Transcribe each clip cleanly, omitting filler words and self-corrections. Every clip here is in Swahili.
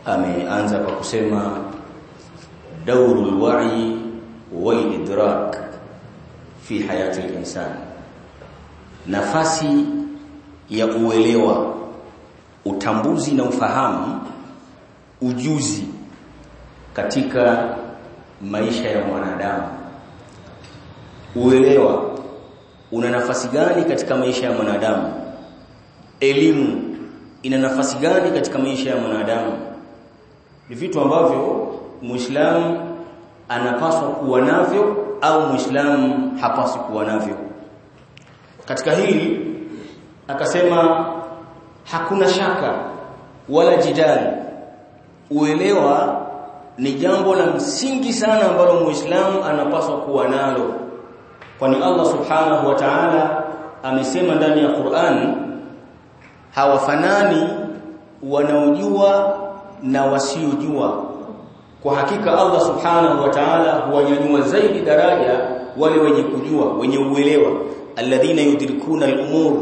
ameanza kwa kusema daurul wa'i wal idrak fi hayati al-insan, nafasi ya uelewa, utambuzi na ufahamu, ujuzi katika maisha ya mwanadamu. Uelewa una nafasi gani katika maisha ya mwanadamu? Elimu ina nafasi gani katika maisha ya mwanadamu? Ni vitu ambavyo Muislamu anapaswa kuwa navyo au Muislamu hapaswi kuwa navyo. Katika hili akasema hakuna shaka wala jidali, uelewa ni jambo la msingi sana ambalo Muislamu anapaswa kuwa nalo, kwani Allah subhanahu wa ta'ala amesema ndani ya Qur'an, hawafanani wanaojua na wasiojua. Kwa hakika Allah subhanahu wa ta'ala huwanyanyua zaidi daraja wale wenye kujua, wenye uelewa, alladhina yudrikuna al-umur,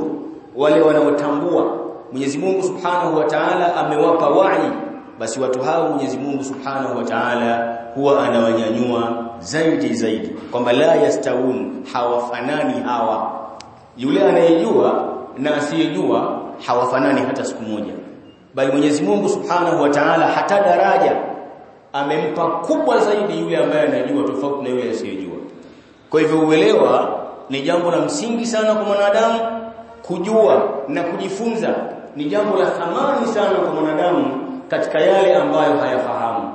wale wanaotambua. Mwenyezi Mungu subhanahu wa ta'ala amewapa wa'i, basi watu hao Mwenyezi Mungu subhanahu wa ta'ala huwa anawanyanyua zaidi, kwamba la yastawun, hawafanani hawa. Yule anayejua na asiyejua hawafanani hata siku moja, bali Mwenyezi Mungu subhanahu wa ta'ala hata daraja amempa kubwa zaidi yule ambaye anajua tofauti na yule asiyejua. Kwa hivyo uelewa ni jambo la msingi sana kwa mwanadamu. Kujua na kujifunza ni jambo la thamani sana kwa mwanadamu katika yale ambayo hayafahamu.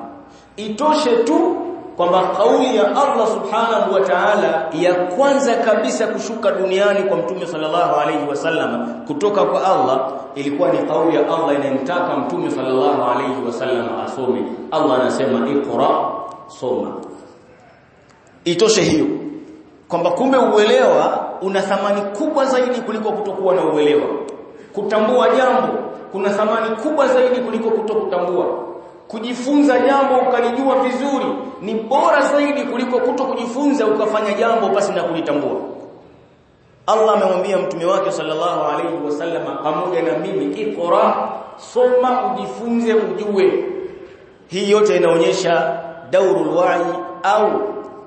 Itoshe tu kwamba kauli ya Allah subhanahu wa ta'ala ya kwanza kabisa kushuka duniani kwa Mtume sallallahu alayhi wasallam kutoka kwa Allah ilikuwa ni kauli ya Allah inayomtaka Mtume sallallahu alayhi wasallam asome. Allah anasema iqra, soma. Itoshe hiyo kwamba kumbe uelewa una thamani kubwa zaidi kuliko kutokuwa na uelewa. Kutambua jambo kuna thamani kubwa zaidi kuliko kutokutambua. Kujifunza jambo ukalijua vizuri ni bora zaidi kuliko kutokujifunza ukafanya jambo basi na kulitambua. Allah amemwambia mtume wake sallallahu alayhi wasallam pamoja na mimi, iqra, soma, ujifunze, ujue. Hii yote inaonyesha daurul wa'i au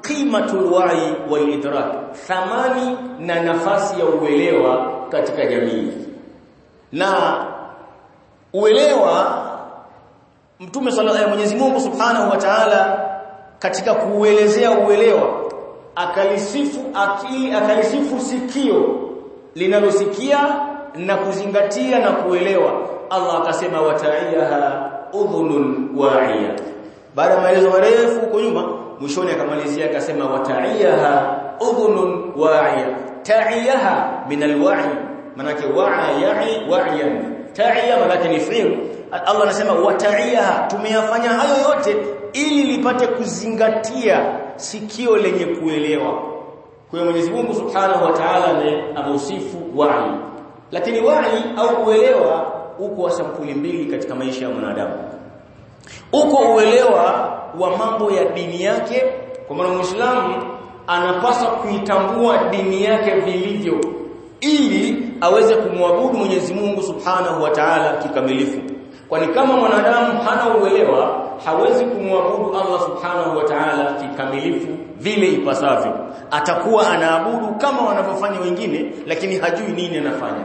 qimatul wa'i wal idrak, thamani na nafasi ya uelewa katika jamii. Na uelewa Mtume sallallahu Mwenyezi Mungu subhanahu wa ta'ala katika kuelezea uelewa akalisifu akili, akalisifu sikio linalosikia na kuzingatia na kuelewa. Allah akasema wata'iyaha udhunun wa'iya. Baada ya maelezo marefu huko nyuma, mwishoni akamalizia akasema wata'iyaha udhunun wa'iya. Ta'iyaha min alwa'i, manake wa'a ya'i wa'iyan. Ta'iya manake ni fi'l. Allah anasema wata'iyaha, tumeyafanya hayo yote ili lipate kuzingatia sikio lenye kuelewa. Kwa hiyo Mwenyezi Mungu Subhanahu wa Ta'ala ameusifu wa'i. Lakini wa'i au uelewa uko wa sampuli mbili katika maisha ya mwanadamu. Uko uelewa wa mambo ya dini yake, kwa maana Muislamu anapaswa kuitambua dini yake vilivyo ili aweze kumwabudu Mwenyezi Mungu Subhanahu wa Ta'ala kikamilifu. Kwani kama mwanadamu hana uelewa, hawezi kumwabudu Allah Subhanahu wa Ta'ala kikamilifu vile ipasavyo. Atakuwa anaabudu kama wanavyofanya wengine, lakini hajui nini anafanya.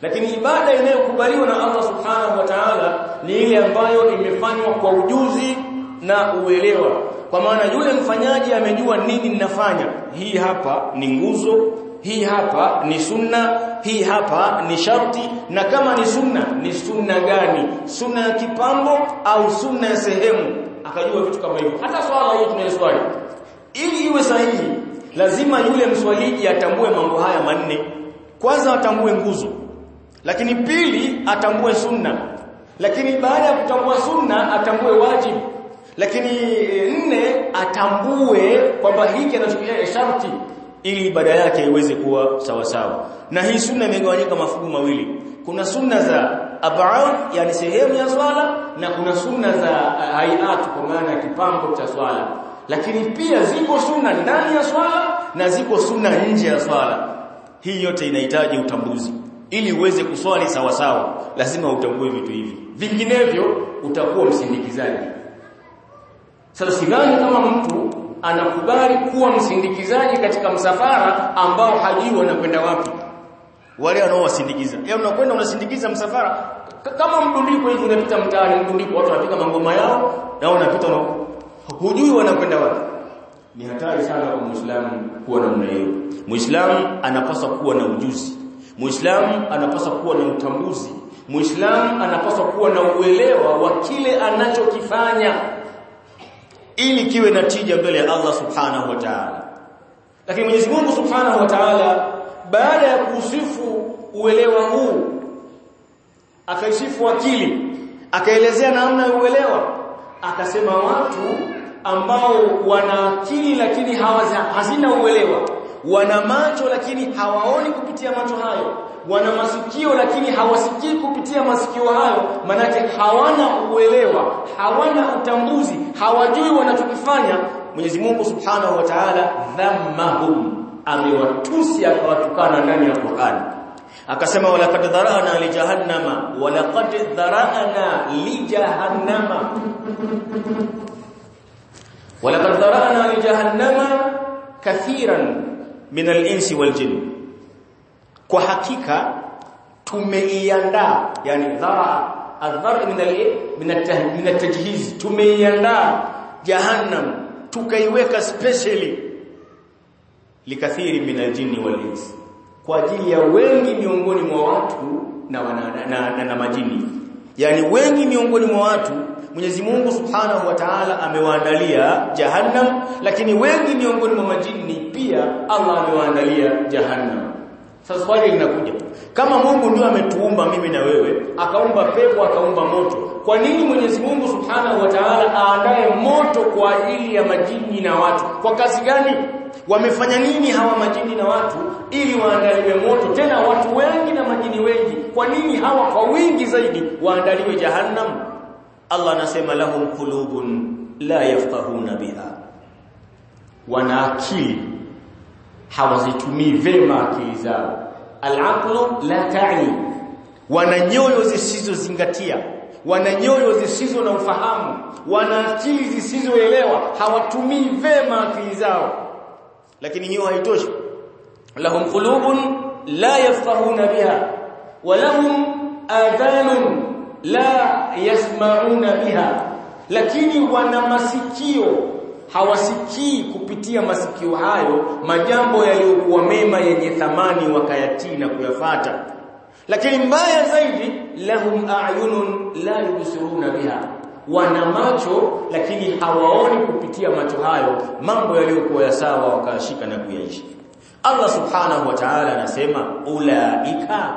Lakini ibada inayokubaliwa na Allah Subhanahu wa Ta'ala ni ile ambayo imefanywa kwa ujuzi na uelewa. Kwa maana yule mfanyaji amejua nini ninafanya. Hii hapa ni nguzo, hii hapa ni sunna, hii hapa ni sharti, na kama ni sunna gani? Sunna ya kipambo au sunna ya sehemu? Akajua vitu kama hivyo. Hata swala hii tunayoswali, ili iwe sahihi, lazima yule mswaliji atambue mambo haya manne. Kwanza atambue nguzo, lakini pili atambue sunna, lakini baada ya kutambua sunna atambue wajibu, lakini nne atambue kwamba hiki anachokieleza sharti ili ibada yake iweze kuwa sawa sawa. Na hii sunna imegawanyika mafungu mawili. Kuna sunna za ab'ad, yani sehemu ya swala, na kuna sunna za hayat, kwa maana kipambo cha swala. Lakini pia ziko sunna ndani ya swala na ziko sunna nje ya swala. Hii yote inahitaji utambuzi. Ili uweze kuswali sawa sawa lazima utambue vitu hivi. Vinginevyo utakuwa msindikizaji. Sasa sidhani kama mtu anakubali kuwa msindikizaji katika msafara ambao hajui wanakwenda wapi. Wale wanaowasindikiza. Unakwenda unasindikiza msafara kama mdundiko hivi, unapita mtaani mdundiko, watu wanapiga mangoma yao na unapita hujui wanakwenda wapi. Ni hatari sana kwa Muislamu kuwa namna hiyo. Muislamu anapaswa kuwa na ujuzi. Muislamu anapaswa kuwa na utambuzi. Muislamu anapaswa kuwa na uelewa wa kile anachokifanya ili kiwe na tija mbele ya Allah Subhanahu wa Ta'ala. Lakini Mwenyezi Mungu Subhanahu wa Ta'ala baada ya kusifu uelewa huu akaisifu akili, akaelezea namna ya uelewa, akasema watu ambao wana akili lakini hazina uelewa, wana macho lakini hawaoni kupitia macho hayo, wana masikio lakini hawasikii kupitia masikio hayo, manake hawana uelewa, hawana utambuzi, hawajui wanachokifanya. Mwenyezi Mungu Subhanahu wa Ta'ala dhammahum, amewatusi akawatukana ndani ya Qur'an. Akasema walaqad dhara'na li jahannama walaqad dhara'na li jahannama walaqad dhara'na li jahannama kathiran min al-insi wal jinn. Kwa hakika tumeiandaa, yani dhara adhar min at-tajhiz, tumeiandaa jahannam tukaiweka specially likathiri min al-jinni wal insi, kwa ajili ya wengi miongoni mwa watu na majini. Yani wengi miongoni mwa watu Mwenyezi Mungu Subhanahu wa Ta'ala amewaandalia jahannam, lakini wengi miongoni mwa majini pia Allah amewaandalia jahannam. Sasa swali linakuja, kama Mungu ndio ametuumba mimi na wewe, akaumba pepo akaumba moto, kwa nini Mwenyezi Mungu Subhanahu wa Ta'ala aandae moto kwa ajili ya majini na watu? Kwa kazi gani? Wamefanya nini hawa majini na watu ili waandaliwe moto, tena watu wengi na majini wengi? Kwa nini hawa kwa wingi zaidi waandaliwe jahannam? Allah anasema lahum qulubun la yafqahuna biha, wana akili hawazitumii vema akili zao. Al-aqlu la ta'i, wana nyoyo zisizozingatia, wana nyoyo zisizo na ufahamu, wana akili zisizoelewa, hawatumii vema akili zao. Lakini hiyo haitoshi. Lahum qulubun la yafqahuna biha wa lahum adhanun la yasma'una biha, lakini wana masikio hawasikii kupitia masikio hayo majambo yaliyokuwa mema yenye thamani wakayatii na kuyafata. Lakini mbaya zaidi, lahum a'yunun la yubsiruna biha, wana macho lakini hawaoni kupitia macho hayo mambo yaliyokuwa ya sawa wakashika na kuyaishi. Allah Subhanahu wa Ta'ala anasema ulaika,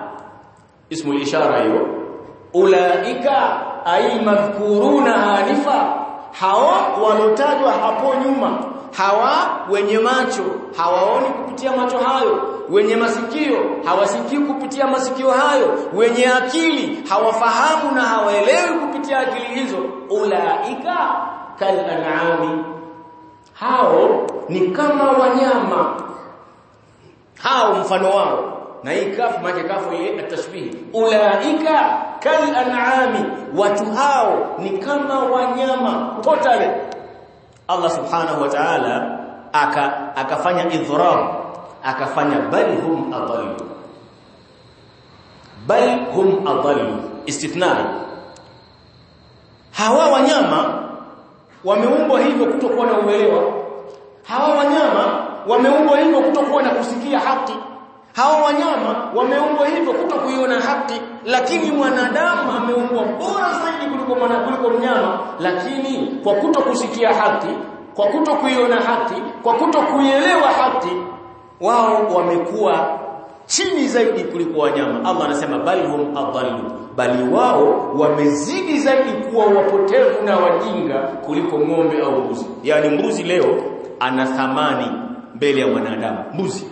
ismul ishara hiyo, ulaika ay madhkuruna halifa, hawa walotajwa hapo nyuma, hawa wenye macho hawaoni kupitia macho hayo, wenye masikio hawasikii kupitia masikio hayo, wenye akili hawafahamu na hawaelewi kupitia akili hizo. Ulaika kal an'ami, hao ni kama wanyama, hao mfano wao. Na hii kafu maana kafu ile atashbih, ulaika kal an'ami, watu hao ni kama wanyama totally. Allah Subhanahu wa Ta'ala akafanya idhrab, akafanya bal hum adallu, istithna. Hawa wanyama wameumbwa hivyo kutokuwa na uelewa, hawa wanyama wameumbwa hivyo kutokuwa na kusikia haki, hawa wanyama wameumbwa hivyo kutokuiona haki. Lakini mwanadamu ameumbwa bora zaidi kuliko mnyama, lakini kwa kutokusikia haki, kwa kutokuiona haki, kwa kutokuielewa haki, wao wamekuwa chini zaidi kuliko wanyama. Allah anasema bal hum adallu, bali wao wamezidi zaidi kuwa wapotevu na wajinga kuliko ng'ombe au mbuzi. Yani mbuzi leo ana thamani mbele ya mwanadamu. Mbuzi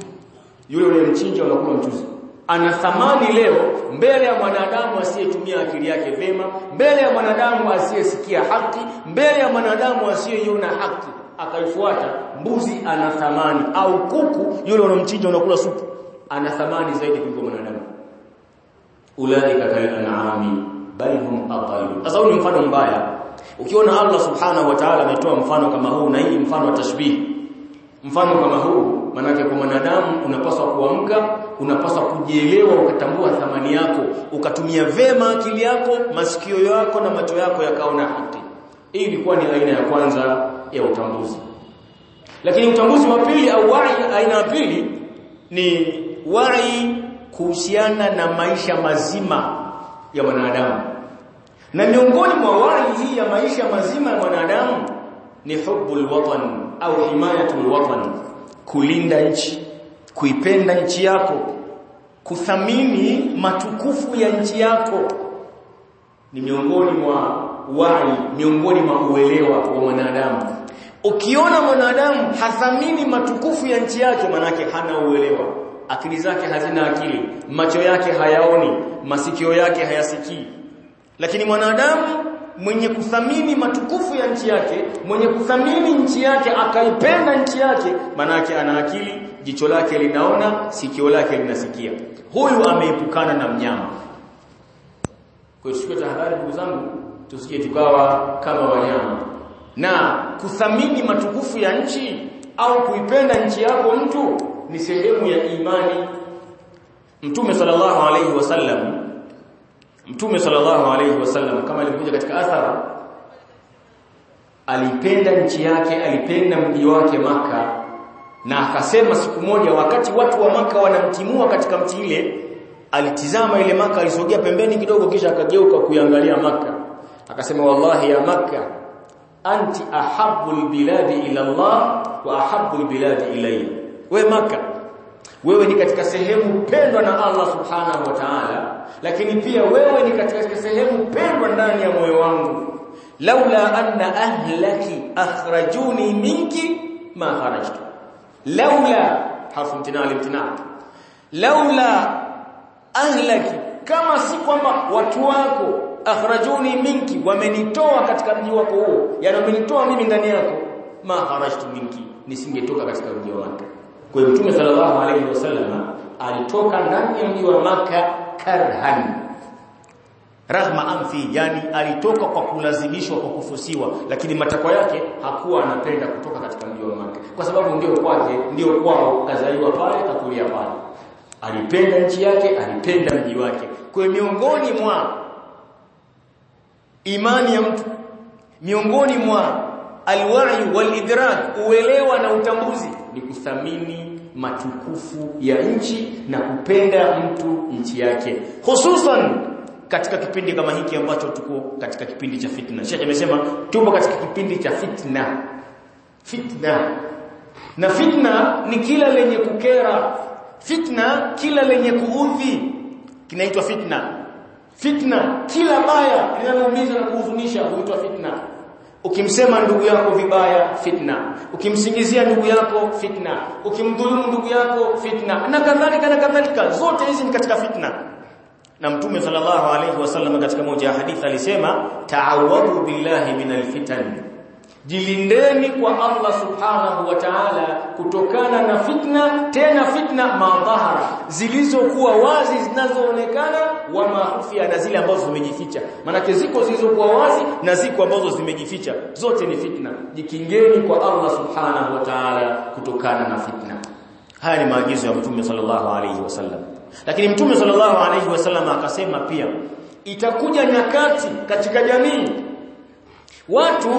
yule mchinja unakula mchuzi, ana thamani leo mbele ya mwanadamu asiyetumia akili yake vema, mbele ya mwanadamu asiyesikia haki, mbele ya mwanadamu asiyeiona haki akaifuata. Mbuzi ana thamani, au kuku yule unamchinja unakula supu, ana thamani zaidi kuliko mwanadamu. ulaika kal-an'ami bal hum adall. Sasa huu ni mfano mbaya. Ukiona Allah subhanahu wa ta'ala ametoa mfano kama huu, na hii mfano wa tashbih, mfano kama huu, manake kwa mwanadamu unapaswa kuamka, unapaswa kujielewa, ukatambua thamani yako, ukatumia vema akili yako, masikio yako na macho yako yakaona haki. Hii ilikuwa ni aina ya kwanza ya utambuzi. Lakini utambuzi wa pili au wa'i, aina ya pili ni wa'i kuhusiana na maisha mazima ya mwanadamu. Na miongoni mwa wa'i hii ya maisha mazima ya mwanadamu ni hubbul watan au himayatul watan, kulinda nchi, kuipenda nchi yako, kuthamini matukufu ya nchi yako. Ni miongoni mwa wa'i, miongoni mwa uelewa wa mwanadamu. Ukiona mwanadamu hathamini matukufu ya nchi yake, manake hana uelewa. Akili zake hazina akili, macho yake hayaoni, masikio yake hayasikii. Lakini mwanadamu mwenye kuthamini matukufu ya nchi yake, mwenye kuthamini nchi yake, akaipenda nchi yake, manake ana akili, jicho lake linaona, sikio lake linasikia. Huyu ameepukana na mnyama. Kwa hiyo tuchukue tahadhari ndugu zangu, tusije tukawa kama wanyama. Na kuthamini matukufu ya nchi au kuipenda nchi yako mtu ni sehemu ya imani. Mtume sallallahu alayhi wasallam kama ilivyokuja katika athara, alipenda nchi yake, alipenda mji wake Maka, na akasema siku moja wakati watu wa Maka wanamtimua katika mji ile, alitizama ile Maka, alisogea pembeni kidogo, kisha akageuka kuiangalia Maka, akasema wallahi ya Maka, anti ahabbul biladi ila Allah wa ahabbul biladi ilayya. Wewe Maka, wewe ni katika sehemu pendwa na Allah subhanahu wa ta'ala, lakini pia wewe ni katika sehemu pendwa ndani ya moyo wangu. Laula anna ahlaki akhrajuni minki ma kharajtu. Laula harfu imtina. Laula ahlaki, kama si kwamba watu wako akhrajuni minki, wamenitoa katika mji wako huo, yani wamenitoa mimi ndani yako, ma kharajtu minki, nisingetoka katika mji wa Makka. Kwa hiyo Mtume sallallahu alayhi wasallam alitoka ndani ya mji wa Makka karhan, rahma anfi, yani alitoka kwa kulazimishwa, kwa kufusiwa, lakini matakwa yake hakuwa anapenda kutoka katika mji wa Makka, kwa sababu ndio kwake, ndio kwao, kazaliwa pale, kakulia pale. Alipenda nchi yake, alipenda mji wake. Kwa hiyo miongoni mwa imani ya mtu, miongoni mwa alwa'i walidrak, uelewa na utambuzi, ni kuthamini matukufu ya nchi na kupenda mtu nchi yake, hususan katika kipindi kama hiki ambacho tuko katika kipindi cha fitna. Sheikh amesema tupo katika kipindi cha fitna. Na fitna ni kila lenye kukera, fitna kila lenye kuudhi kinaitwa fitna. Fitna kila baya linaloumiza na kuhuzunisha huitwa fitna. Ukimsema ndugu yako vibaya, fitna. Ukimsingizia ndugu yako, fitna. Ukimdhulumu ndugu yako, fitna. Na kadhalika, zote hizi ni katika fitna. Na Mtume sallallahu alayhi wasallam katika moja ya hadithi alisema, ta'awwadhu billahi minal fitan, jilindeni kwa Allah subhanahu wa ta'ala kutokana na fitna, tena fitna madhahara, zilizokuwa wazi zinazoonekana, wa mahufia, na zile ambazo zimejificha. Maana ziko zilizokuwa wazi na ziko ambazo zimejificha, zote ni fitna. Jikingeni kwa Allah subhanahu wa ta'ala kutokana na fitna. Haya ni maagizo ya Mtume sallallahu alayhi wasallam. Lakini Mtume sallallahu alayhi wasallam akasema pia, itakuja nyakati katika jamii watu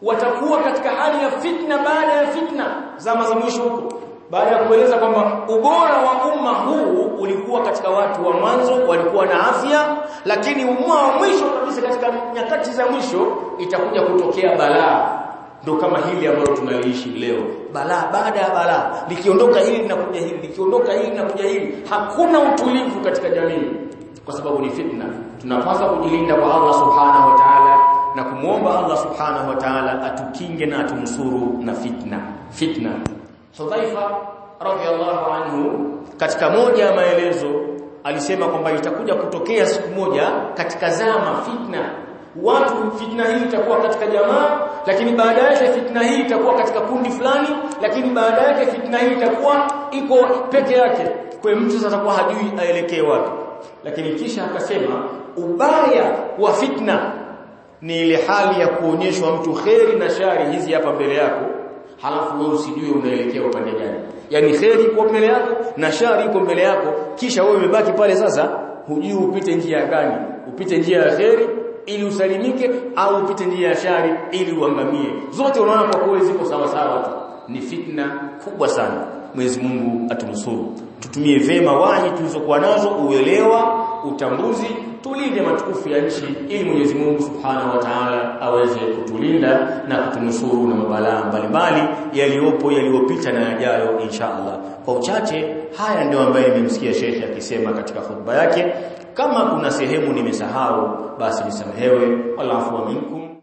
watakuwa katika hali ya fitna baada ya fitna, zama za mwisho huko, baada ya kueleza kwamba ubora wa umma huu ulikuwa katika watu wa mwanzo, walikuwa na afya, lakini umma wa mwisho kabisa, katika nyakati za mwisho itakuja kutokea balaa. Ndio kama hili ambalo tunaliishi leo, balaa baada ya balaa, likiondoka hili linakuja hili, likiondoka hili linakuja hili. Hakuna utulivu katika jamii kwa sababu ni fitna. Tunapaswa kujilinda kwa Allah subhanahu wa ta'ala na kumuomba Allah subhanahu wa ta'ala atukinge na atunusuru na fitna. Hudhaifa radhiyallahu anhu katika moja ya maelezo alisema kwamba itakuja kutokea siku moja katika zama fitna. Watu, fitna hii itakuwa katika jamaa, lakini baadaye fitna hii itakuwa katika kundi fulani, lakini baadaye fitna hii itakuwa iko peke yake. Kwa hiyo mtu sasa atakuwa hajui aelekee wapi. lakini kisha akasema ubaya wa fitna ni ile hali ya kuonyeshwa mtu kheri na shari hizi hapa mbele yako, halafu wewe usijue unaelekea upande gani. Yani kheri iko mbele yako na shari iko mbele yako, kisha wewe umebaki pale sasa hujui upite njia gani, upite njia ya kheri ili usalimike au upite njia ya shari ili uangamie. Zote unaona kwa kweli ziko sawa sawa tu. Ni fitna kubwa sana. Mwenyezi Mungu atunusuru. Tutumie vema wahi tulizokuwa nazo, uelewa, utambuzi, tulinde matukufu ya nchi ili Mwenyezi Mungu Subhanahu wa Ta'ala aweze kutulinda na kutunusuru na mabalaa mbalimbali yaliyopo, yaliyopita na yajayo inshallah. Kwa uchache haya ndio ambaye nimemsikia Sheikh akisema katika hotuba yake. Kama kuna sehemu nimesahau basi nisamehewe. Wallahu minkum.